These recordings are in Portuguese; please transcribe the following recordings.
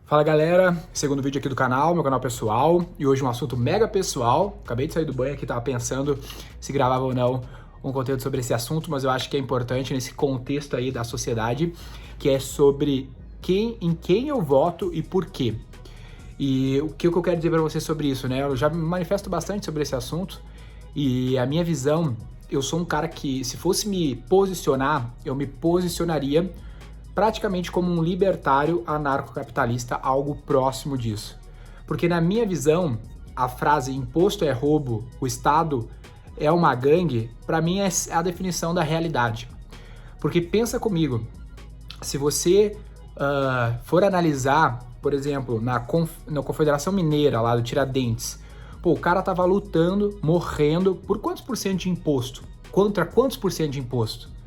Fala galera, segundo vídeo aqui do canal, meu canal pessoal, e hoje um assunto mega pessoal. Acabei de sair do banho aqui, tava pensando se gravava ou não um conteúdo sobre esse assunto, mas eu acho que é importante nesse contexto aí da sociedade, que é sobre em quem eu voto e por quê. E o que eu quero dizer pra você sobre isso, né? Eu já me manifesto bastante sobre esse assunto, e a minha visão, eu sou um cara que, se fosse me posicionar, eu me posicionaria praticamente como um libertário anarcocapitalista, algo próximo disso. Porque na minha visão, a frase imposto é roubo, o Estado é uma gangue, para mim é a definição da realidade. Porque pensa comigo, se você for analisar, por exemplo, na Confederação Mineira lá do Tiradentes, pô, o cara tava lutando, morrendo, por quantos por cento de imposto? Contra quantos por cento de imposto?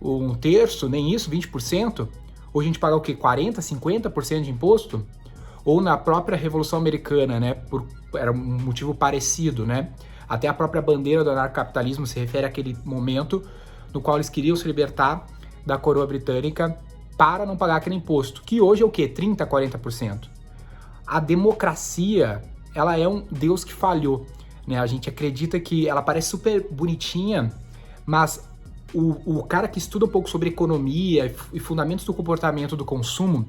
Um terço, nem isso, 20%? Ou a gente paga o quê? 40%, 50% de imposto? Ou na própria Revolução Americana, né? Era um motivo parecido, né? Até a própria bandeira do anarcocapitalismo se refere àquele momento no qual eles queriam se libertar da coroa britânica para não pagar aquele imposto, que hoje é o quê? 30%, 40%. A democracia, ela é um Deus que falhou, né? A gente acredita que ela parece super bonitinha, mas o cara que estuda um pouco sobre economia e fundamentos do comportamento do consumo,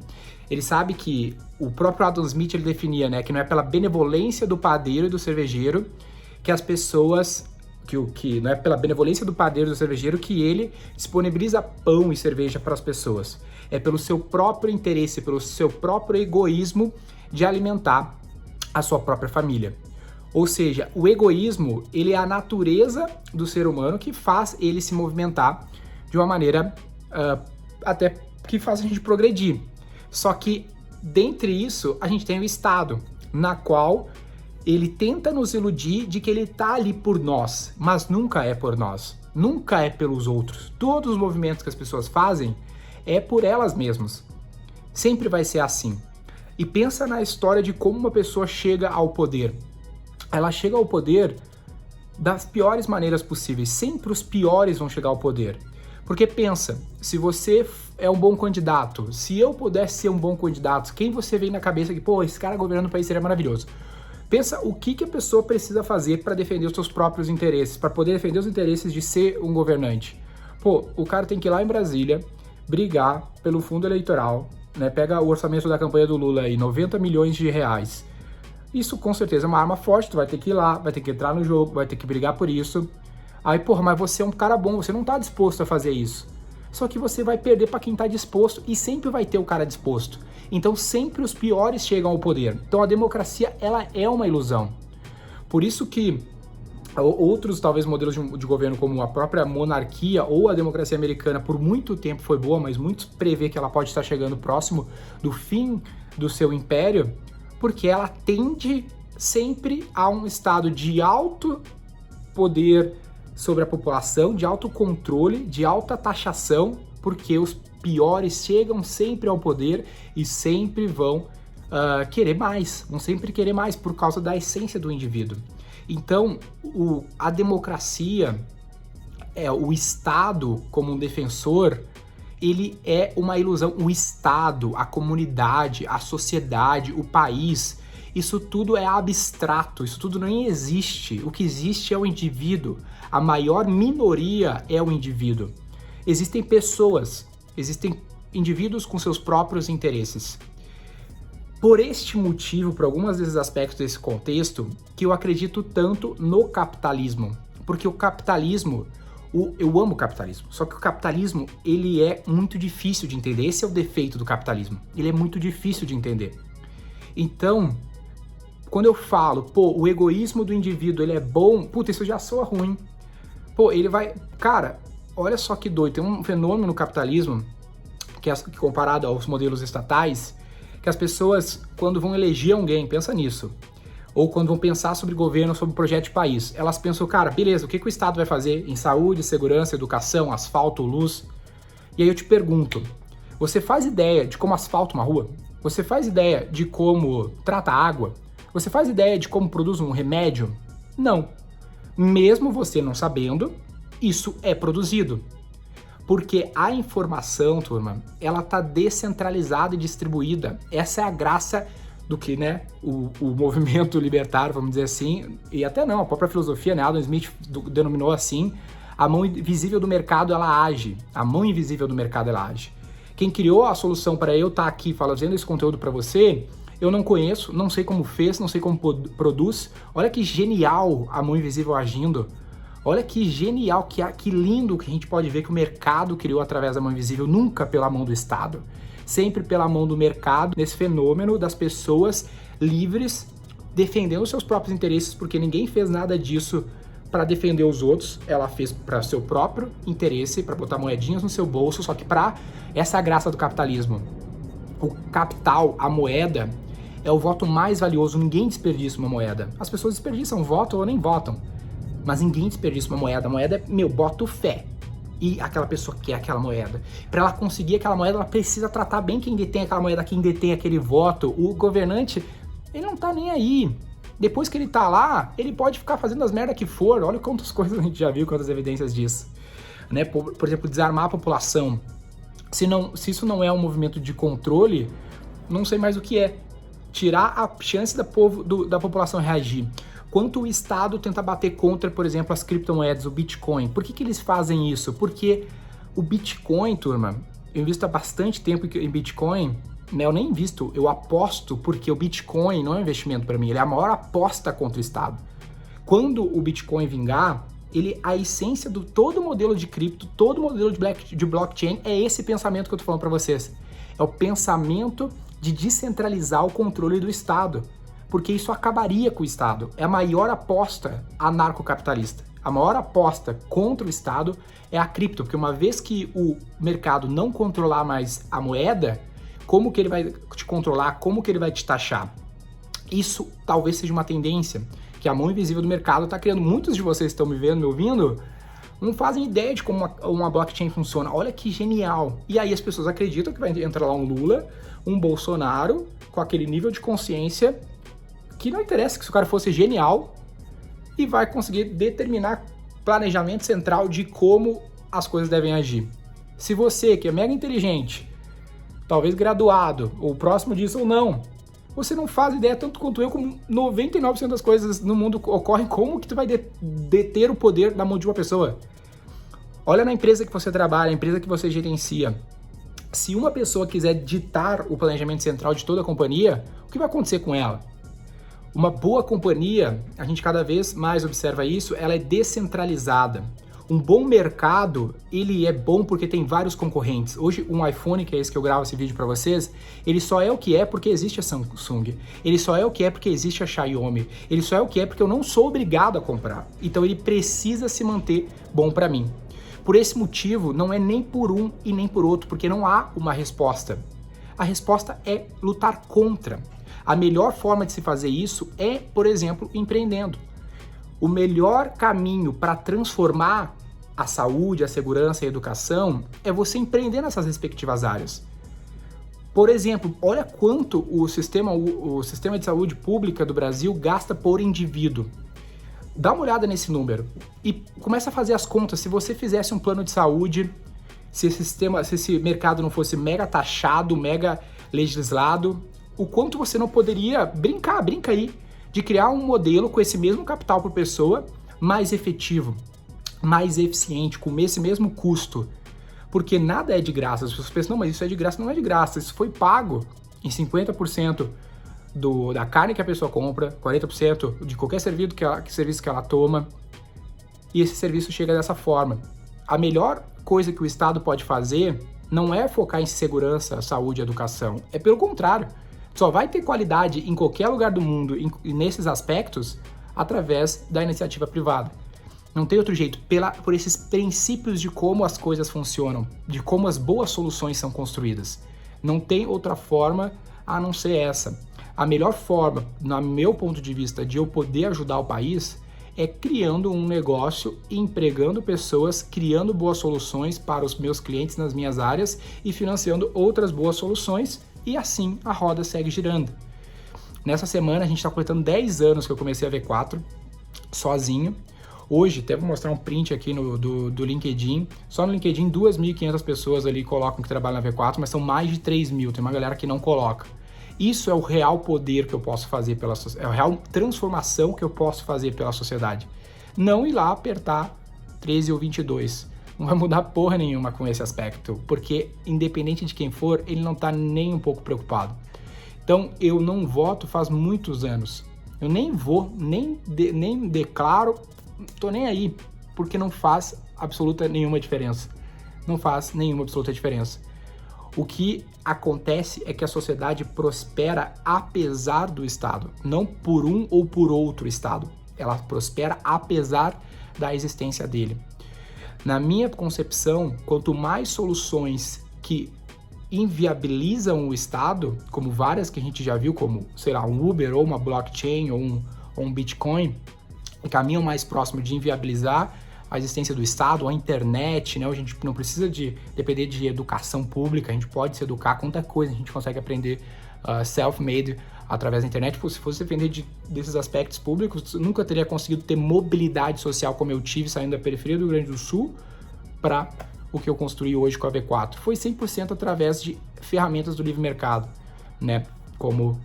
ele sabe que o próprio Adam Smith ele definia, né, que não é pela benevolência do padeiro e do cervejeiro que as pessoas, que não é pela benevolência do padeiro e do cervejeiro que ele disponibiliza pão e cerveja para as pessoas. É pelo seu próprio interesse, pelo seu próprio egoísmo de alimentar a sua própria família. Ou seja, o egoísmo, ele é a natureza do ser humano que faz ele se movimentar de uma maneira até que faz a gente progredir. Só que, dentre isso, a gente tem o Estado, na qual ele tenta nos iludir de que ele está ali por nós, mas nunca é por nós, nunca é pelos outros. Todos os movimentos que as pessoas fazem é por elas mesmas. Sempre vai ser assim. E pensa na história de como uma pessoa chega ao poder. Ela chega ao poder das piores maneiras possíveis. Sempre os piores vão chegar ao poder. Porque pensa, se você é um bom candidato, se eu pudesse ser um bom candidato, quem você vem na cabeça que, pô, esse cara governando o país seria maravilhoso. Pensa o que a pessoa precisa fazer para defender os seus próprios interesses, para poder defender os interesses de ser um governante. Pô, o cara tem que ir lá em Brasília, brigar pelo fundo eleitoral, né? Pega o orçamento da campanha do Lula aí, 90 milhões de reais. Isso com certeza é uma arma forte, tu vai ter que ir lá, vai ter que entrar no jogo, vai ter que brigar por isso. Aí, porra, mas você é um cara bom, você não tá disposto a fazer isso. Só que você vai perder pra quem tá disposto e sempre vai ter o cara disposto. Então sempre os piores chegam ao poder. Então a democracia, ela é uma ilusão. Por isso que outros, talvez, modelos de governo, como a própria monarquia ou a democracia americana, por muito tempo foi boa, mas muitos prevê que ela pode estar chegando próximo do fim do seu império, porque ela tende sempre a um estado de alto poder sobre a população, de alto controle, de alta taxação, porque os piores chegam sempre ao poder e sempre vão querer mais, vão sempre querer mais por causa da essência do indivíduo. Então, a democracia, o Estado como um defensor, ele é uma ilusão. O Estado, a comunidade, a sociedade, o país, isso tudo é abstrato, isso tudo nem existe. O que existe é o indivíduo. A maior minoria é o indivíduo. Existem pessoas, existem indivíduos com seus próprios interesses. Por este motivo, por alguns desses aspectos desse contexto, que eu acredito tanto no capitalismo. Porque o capitalismo, eu amo o capitalismo, só que o capitalismo, ele é muito difícil de entender. Esse é o defeito do capitalismo. Ele é muito difícil de entender. Então, quando eu falo, pô, o egoísmo do indivíduo, ele é bom, puta, isso já soa ruim. Pô, ele vai... Cara, olha só que doido. Tem um fenômeno no capitalismo, que comparado aos modelos estatais, que as pessoas, quando vão eleger alguém, pensa nisso. Ou quando vão pensar sobre governo, sobre projeto de país, elas pensam, cara, beleza, o que o Estado vai fazer em saúde, segurança, educação, asfalto, luz? E aí eu te pergunto, você faz ideia de como asfalta uma rua? Você faz ideia de como trata a água? Você faz ideia de como produz um remédio? Não. Mesmo você não sabendo, isso é produzido. Porque a informação, turma, ela tá descentralizada e distribuída. Essa é a graça do que, né, o movimento libertário, vamos dizer assim, e até não, a própria filosofia, né, Adam Smith denominou assim, a mão invisível do mercado, ela age. A mão invisível do mercado, ela age. Quem criou a solução para eu estar aqui fazendo esse conteúdo para você, eu não conheço, não sei como fez, não sei como produz. Olha que genial a mão invisível agindo. Olha que genial, que lindo que a gente pode ver que o mercado criou através da mão invisível, nunca pela mão do Estado. Sempre pela mão do mercado, nesse fenômeno das pessoas livres defendendo seus próprios interesses, porque ninguém fez nada disso para defender os outros, ela fez para seu próprio interesse, para botar moedinhas no seu bolso, só que essa é a graça do capitalismo. O capital, a moeda, é o voto mais valioso, ninguém desperdiça uma moeda. As pessoas desperdiçam voto ou nem votam, mas ninguém desperdiça uma moeda. A moeda é, boto fé. E aquela pessoa quer aquela moeda. Para ela conseguir aquela moeda, ela precisa tratar bem quem detém aquela moeda, quem detém aquele voto. O governante, ele não tá nem aí. Depois que ele tá lá, ele pode ficar fazendo as merdas que for. Olha quantas coisas a gente já viu, quantas evidências disso. Né? Por exemplo, desarmar a população. Se isso não é um movimento de controle, não sei mais o que é. Tirar a chance da população reagir. Quanto o Estado tenta bater contra, por exemplo, as criptomoedas, o Bitcoin. Por que eles fazem isso? Porque o Bitcoin, turma, eu invisto há bastante tempo em Bitcoin, né? Eu nem invisto, eu aposto, porque o Bitcoin não é um investimento para mim, ele é a maior aposta contra o Estado. Quando o Bitcoin vingar, a essência do todo modelo de cripto, todo modelo de blockchain é esse pensamento que eu tô falando para vocês. É o pensamento de descentralizar o controle do Estado. Porque isso acabaria com o Estado. É a maior aposta anarcocapitalista. A maior aposta contra o Estado é a cripto, porque uma vez que o mercado não controlar mais a moeda, como que ele vai te controlar, como que ele vai te taxar? Isso talvez seja uma tendência que a mão invisível do mercado está criando. Muitos de vocês que estão me vendo, me ouvindo, não fazem ideia de como uma blockchain funciona. Olha que genial. E aí as pessoas acreditam que vai entrar lá um Lula, um Bolsonaro, com aquele nível de consciência que não interessa que se o cara fosse genial e vai conseguir determinar planejamento central de como as coisas devem agir. Se você, que é mega inteligente, talvez graduado, ou próximo disso ou não, você não faz ideia, tanto quanto eu, como 99% das coisas no mundo ocorrem, como que tu vai deter o poder na mão de uma pessoa? Olha na empresa que você trabalha, a empresa que você gerencia. Se uma pessoa quiser ditar o planejamento central de toda a companhia, o que vai acontecer com ela? Uma boa companhia, a gente cada vez mais observa isso, ela é descentralizada. Um bom mercado, ele é bom porque tem vários concorrentes. Hoje, um iPhone, que é esse que eu gravo esse vídeo para vocês, ele só é o que é porque existe a Samsung. Ele só é o que é porque existe a Xiaomi. Ele só é o que é porque eu não sou obrigado a comprar. Então ele precisa se manter bom para mim. Por esse motivo, não é nem por um e nem por outro, porque não há uma resposta. A resposta é lutar contra. A melhor forma de se fazer isso é, por exemplo, empreendendo. O melhor caminho para transformar a saúde, a segurança e a educação é você empreender nessas respectivas áreas. Por exemplo, olha quanto o sistema de saúde pública do Brasil gasta por indivíduo. Dá uma olhada nesse número e começa a fazer as contas. Se você fizesse um plano de saúde, se esse mercado não fosse mega taxado, mega legislado, o quanto você não poderia brinca aí, de criar um modelo com esse mesmo capital por pessoa, mais efetivo, mais eficiente, com esse mesmo custo. Porque nada é de graça. As pessoas pensam, não, mas isso é de graça. Não é de graça, isso foi pago em 50% da carne que a pessoa compra, 40% de qualquer serviço que ela toma, e esse serviço chega dessa forma. A melhor coisa que o Estado pode fazer não é focar em segurança, saúde e educação, é pelo contrário. Só vai ter qualidade em qualquer lugar do mundo e nesses aspectos através da iniciativa privada. Não tem outro jeito, por esses princípios de como as coisas funcionam, de como as boas soluções são construídas. Não tem outra forma a não ser essa. A melhor forma, no meu ponto de vista, de eu poder ajudar o país é criando um negócio, empregando pessoas, criando boas soluções para os meus clientes nas minhas áreas e financiando outras boas soluções, e assim a roda segue girando. Nessa semana a gente está completando 10 anos que eu comecei a V4 sozinho. Hoje, até vou mostrar um print aqui do LinkedIn. Só no LinkedIn, 2.500 pessoas ali colocam que trabalham na V4, mas são mais de 3.000. Tem uma galera que não coloca. Isso é o real poder que eu posso fazer pela sociedade. É a real transformação que eu posso fazer pela sociedade. Não ir lá apertar 13 ou 22. Não vai mudar porra nenhuma com esse aspecto. Porque, independente de quem for, ele não tá nem um pouco preocupado. Então, eu não voto faz muitos anos. Eu nem vou, nem declaro, tô nem aí, porque não faz absoluta nenhuma diferença. Não faz nenhuma absoluta diferença. O que acontece é que a sociedade prospera apesar do Estado, não por um ou por outro Estado. Ela prospera apesar da existência dele. Na minha concepção, quanto mais soluções que inviabilizam o Estado, como várias que a gente já viu, como, sei lá, um Uber ou uma blockchain ou um Bitcoin, caminham mais próximo de inviabilizar a existência do Estado, a internet, né? A gente não precisa de depender de educação pública, a gente pode se educar, quanta coisa a gente consegue aprender self-made através da internet. Se fosse depender desses aspectos públicos, eu nunca teria conseguido ter mobilidade social como eu tive saindo da periferia do Rio Grande do Sul para o que eu construí hoje com a V4. Foi 100% através de ferramentas do livre mercado, né? Como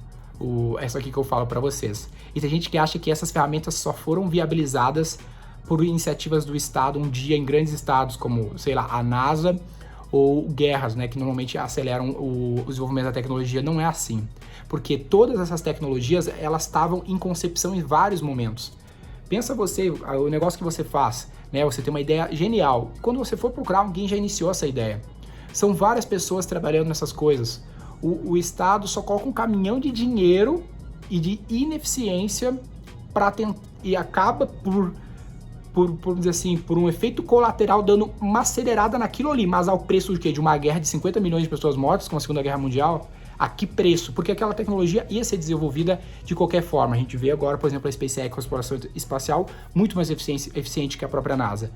essa aqui que eu falo para vocês. E tem gente que acha que essas ferramentas só foram viabilizadas por iniciativas do Estado um dia em grandes estados como, sei lá, a NASA ou guerras, né, que normalmente aceleram o desenvolvimento da tecnologia. Não é assim, porque todas essas tecnologias, elas estavam em concepção em vários momentos. Pensa você, o negócio que você faz, né, você tem uma ideia genial. Quando você for procurar, alguém já iniciou essa ideia. São várias pessoas trabalhando nessas coisas. O Estado só coloca um caminhão de dinheiro e de ineficiência e acaba por dizer assim, por um efeito colateral dando uma acelerada naquilo ali, mas ao preço de quê? De uma guerra de 50 milhões de pessoas mortas, como a Segunda Guerra Mundial. A que preço? Porque aquela tecnologia ia ser desenvolvida de qualquer forma. A gente vê agora, por exemplo, a SpaceX com a exploração espacial muito mais eficiente que a própria NASA.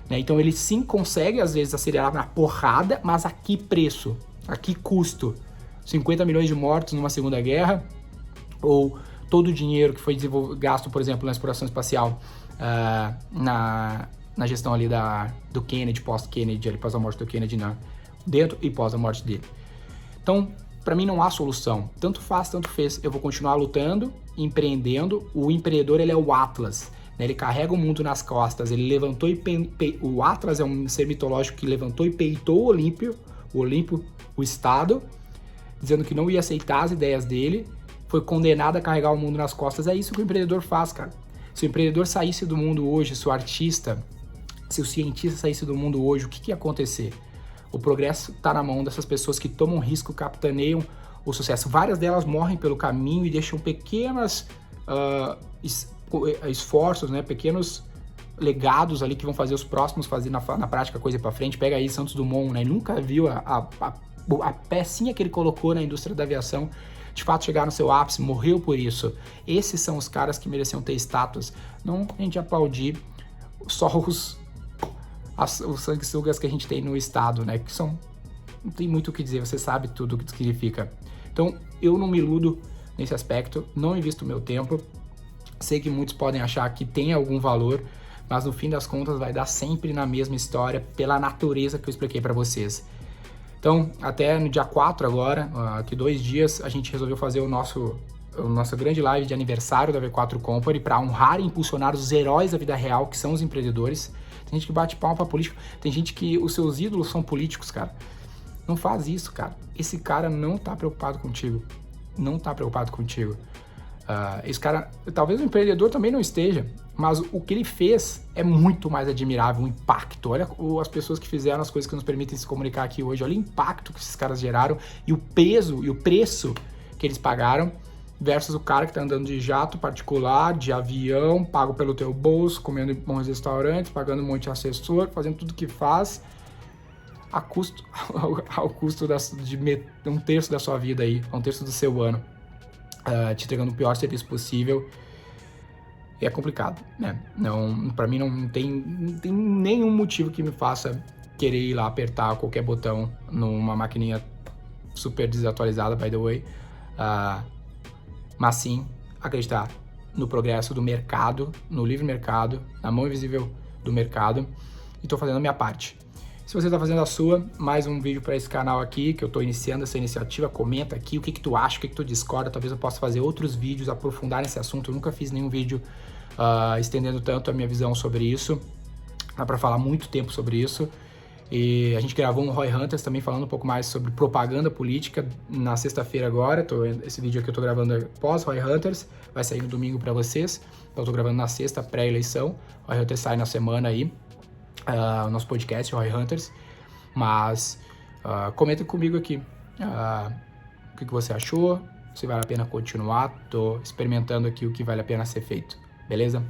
Né? Então ele sim consegue, às vezes, acelerar na porrada, mas a que preço? A que custo? 50 milhões de mortos numa Segunda Guerra? Ou todo o dinheiro que foi gasto, por exemplo, na exploração espacial na gestão ali do Kennedy, pós-Kennedy, após a morte do Kennedy, dentro e pós a morte dele. Então, para mim não há solução. Tanto faz, tanto fez. Eu vou continuar lutando, empreendendo. O empreendedor, ele é o Atlas. Né? Ele carrega o mundo nas costas. Ele levantou o Atlas é um ser mitológico que levantou e peitou o Olimpo, o Estado, dizendo que não ia aceitar as ideias dele. Foi condenado a carregar o mundo nas costas. É isso que o empreendedor faz, cara. Se o empreendedor saísse do mundo hoje, se o artista, se o cientista saísse do mundo hoje, o que ia acontecer? O progresso está na mão dessas pessoas que tomam risco, capitaneiam o sucesso. Várias delas morrem pelo caminho e deixam pequenos esforços, né? Pequenos legados ali que vão fazer os próximos fazer na prática a coisa para frente. Pega aí Santos Dumont, né? Ele nunca viu a pecinha que ele colocou na indústria da aviação de fato chegar no seu ápice, morreu por isso. Esses são os caras que mereciam ter estátuas. Não a gente aplaudir só os sanguessugas que a gente tem no Estado, né? Que não tem muito o que dizer, você sabe tudo o que significa. Então, eu não me iludo nesse aspecto, não invisto meu tempo. Sei que muitos podem achar que tem algum valor, mas no fim das contas vai dar sempre na mesma história, pela natureza que eu expliquei para vocês. Então, até no dia 4 agora, aqui 2 dias, a gente resolveu fazer a nossa grande live de aniversário da V4 Company para honrar e impulsionar os heróis da vida real, que são os empreendedores. Tem gente que bate palma pra político, tem gente que os seus ídolos são políticos, cara. Não faz isso, cara. Esse cara não tá preocupado contigo. Não tá preocupado contigo. Esse cara, talvez o empreendedor também não esteja, mas o que ele fez é muito mais admirável, o impacto. Olha as pessoas que fizeram as coisas que nos permitem se comunicar aqui hoje, olha o impacto que esses caras geraram e o peso e o preço que eles pagaram versus o cara que tá andando de jato particular, de avião, pago pelo teu bolso, comendo em bons restaurantes, pagando um monte de assessor, fazendo tudo que faz ao custo de 1/3 da sua vida aí, 1/3 do seu ano. Te entregando o pior serviço possível. É complicado, né? Não, pra mim não tem nenhum motivo que me faça querer ir lá apertar qualquer botão numa maquininha super desatualizada, by the way. Mas sim, acreditar no progresso do mercado, no livre mercado, na mão invisível do mercado, e tô fazendo a minha parte. Se você tá fazendo a sua, mais um vídeo para esse canal aqui, que eu tô iniciando essa iniciativa, comenta aqui o que tu acha, o que tu discorda, talvez eu possa fazer outros vídeos, aprofundar nesse assunto. Eu nunca fiz nenhum vídeo estendendo tanto a minha visão sobre isso, dá para falar muito tempo sobre isso. E a gente gravou um Roy Hunters também falando um pouco mais sobre propaganda política na sexta-feira agora. Esse vídeo aqui eu tô gravando pós Roy Hunters, vai sair no domingo para vocês. Então eu tô gravando na sexta, pré-eleição. Roy Hunters sai na semana aí, o nosso podcast, Roy Hunters. Mas comenta comigo aqui o que você achou, se vale a pena continuar. Tô experimentando aqui o que vale a pena ser feito, beleza?